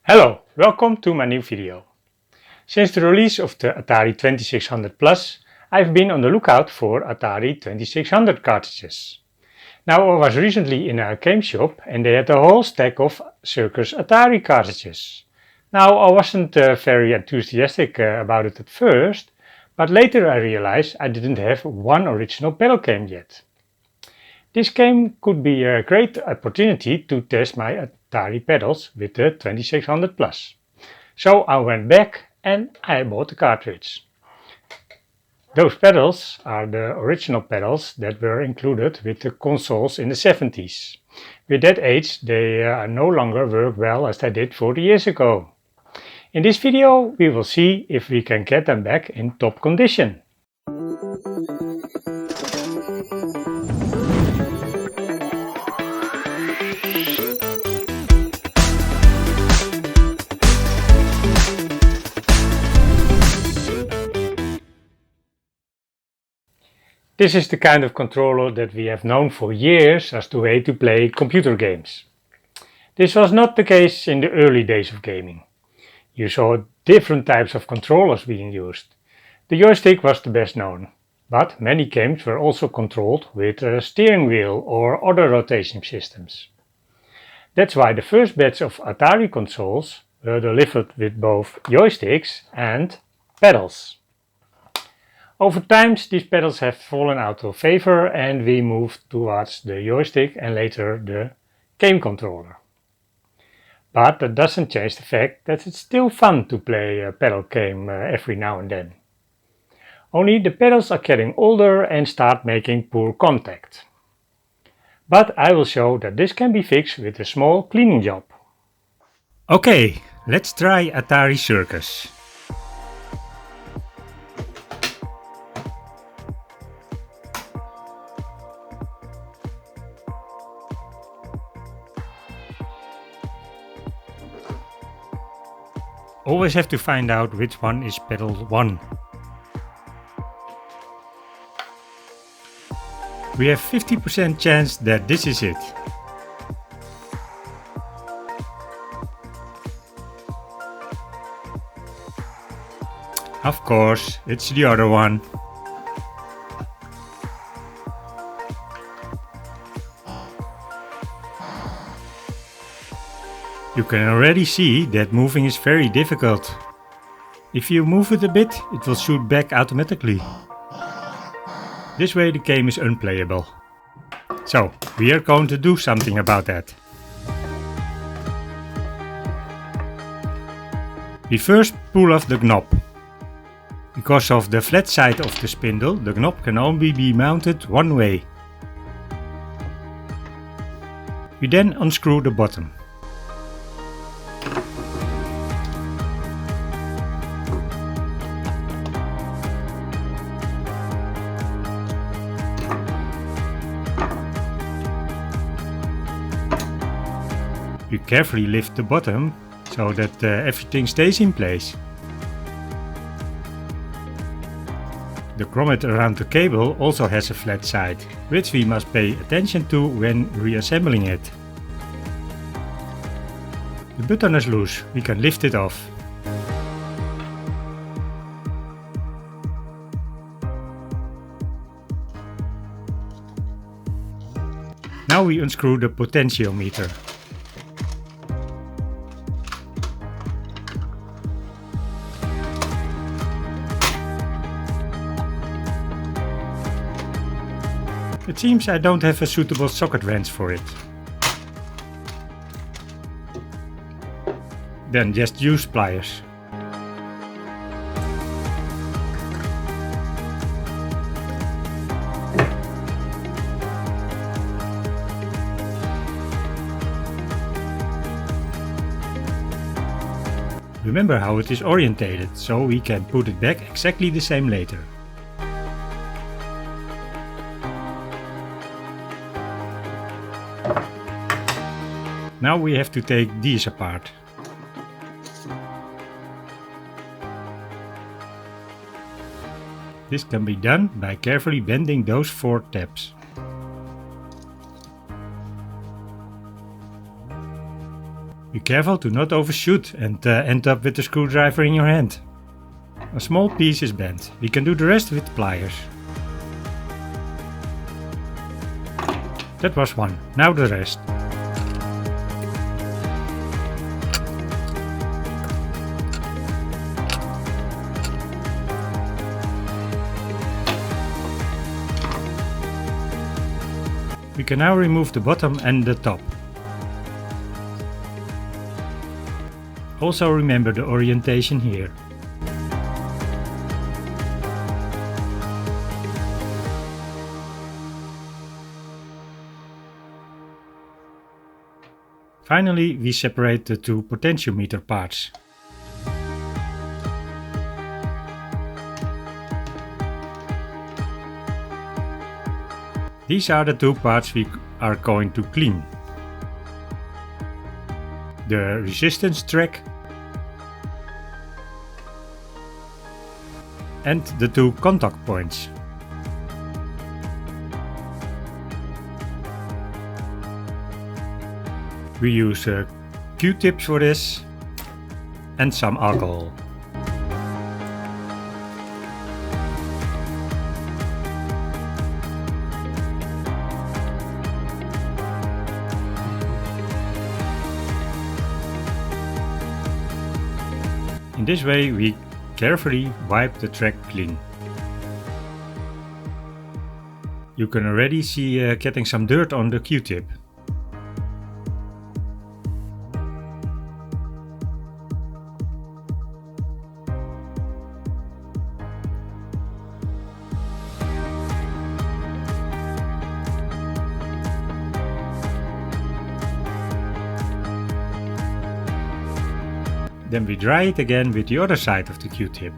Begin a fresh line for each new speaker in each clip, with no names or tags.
Hello, welcome to my new video. Since the release of the Atari 2600 Plus, I've been on the lookout for Atari 2600 cartridges. Now I was recently in a game shop and they had a whole stack of Circus Atari cartridges. Now I wasn't very enthusiastic about it at first, but later I realized I didn't have one original pedal game yet. This game could be a great opportunity to test my Atari pedals with the 2600 Plus. So I went back and I bought the cartridge. Those pedals are the original pedals that were included with the consoles in the 70s. With that age they no longer work well as they did 40 years ago. In this video we will see if we can get them back in top condition. This is the kind of controller that we have known for years as the way to play computer games. This was not the case in the early days of gaming. You saw different types of controllers being used. The joystick was the best known, but many games were also controlled with a steering wheel or other rotation systems. That's why the first batch of Atari consoles were delivered with both joysticks and pedals. Over time these pedals have fallen out of favor and we moved towards the joystick and later the game controller. But that doesn't change the fact that it's still fun to play a pedal game every now and then. Only the pedals are getting older and start making poor contact. But I will show that this can be fixed with a small cleaning job. Okay, let's try Atari Circus. Always have to find out which one is pedal 1. We have 50% chance that this is it. Of course, it's the other one. You can already see that moving is very difficult. If you move it a bit, it will shoot back automatically. This way the game is unplayable. So, we are going to do something about that. We first pull off the knob. Because of the flat side of the spindle, the knob can only be mounted one way. We then unscrew the bottom. We carefully lift the bottom so that everything stays in place. The grommet around the cable also has a flat side, which we must pay attention to when reassembling it. The button is loose, we can lift it off. Now we unscrew the potentiometer. It seems I don't have a suitable socket wrench for it. Then just use pliers. Remember how it is orientated, so we can put it back exactly the same later. Now we have to take these apart. This can be done by carefully bending those 4 tabs. Be careful to not overshoot and end up with the screwdriver in your hand. A small piece is bent. We can do the rest with pliers. That was one. Now the rest. We can now remove the bottom and the top. Also remember the orientation here. Finally, we separate the two potentiometer parts. These are the two parts we are going to clean. The resistance track and the two contact points. We use Q-tips for this and some alcohol. In this way we carefully wipe the track clean. You can already see getting some dirt on the Q-tip. Then we dry it again with the other side of the Q-tip.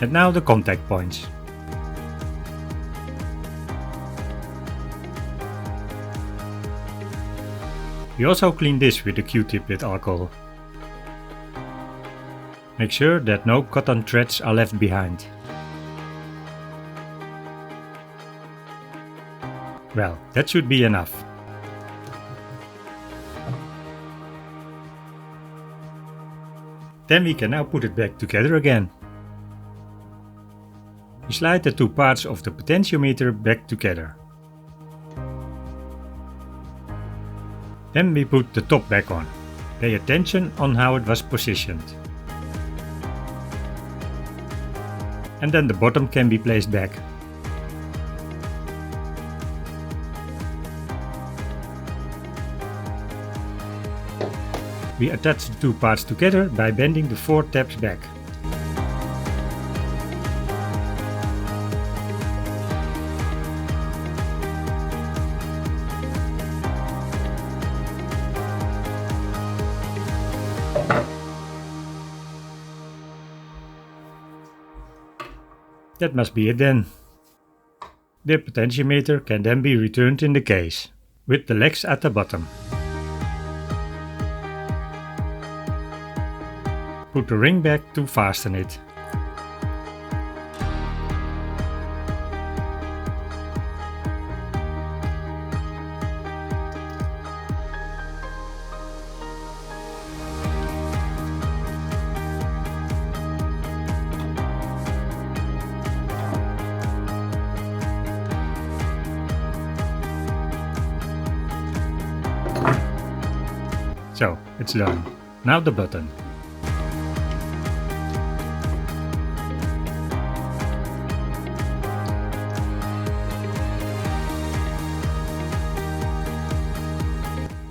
And now the contact points. We also clean this with the Q-tip with alcohol. Make sure that no cotton threads are left behind. Well, that should be enough. Then we can now put it back together again. We slide the two parts of the potentiometer back together. Then we put the top back on. Pay attention on how it was positioned. And then the bottom can be placed back. We attach the two parts together by bending the four tabs back. That must be it then. The potentiometer can then be returned in the case, with the legs at the bottom. Put the ring back to fasten it. So, it's done. Now the button.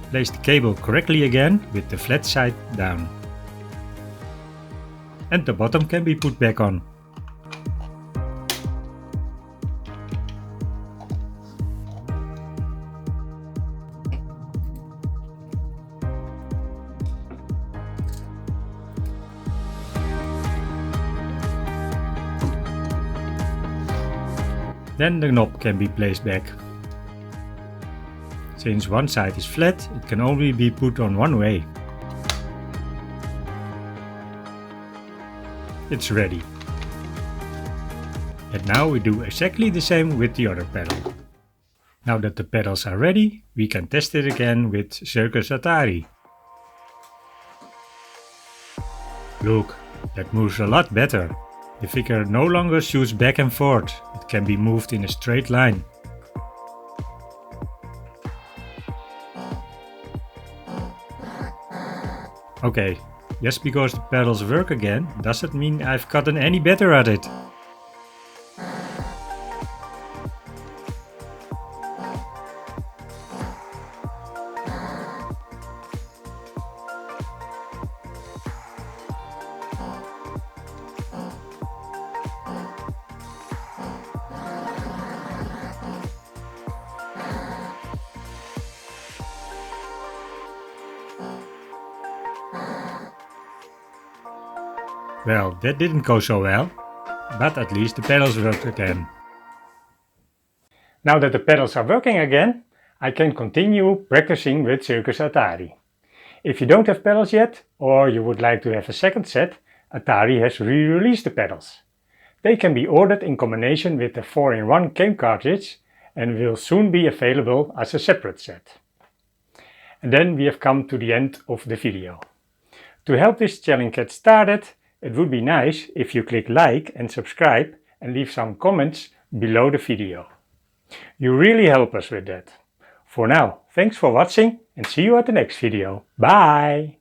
Place the cable correctly again with the flat side down. And the bottom can be put back on. Then the knob can be placed back. Since one side is flat, it can only be put on one way. it's ready. And now we do exactly the same with the other pedal. Now that the pedals are ready, we can test it again with Circus Atari. Look, that moves a lot better. The figure no longer shoots back and forth, it can be moved in a straight line. Okay, just because the pedals work again doesn't mean I've gotten any better at it. Well, that didn't go so well, but at least the pedals worked again. Now that the pedals are working again, I can continue practicing with Circus Atari. If you don't have pedals yet, or you would like to have a second set, Atari has re-released the pedals. They can be ordered in combination with the 4-in-1 game cartridge and will soon be available as a separate set. And then we have come to the end of the video. To help this challenge get started, it would be nice if you click like and subscribe and leave some comments below the video. You really help us with that. For now, thanks for watching and see you at the next video. Bye!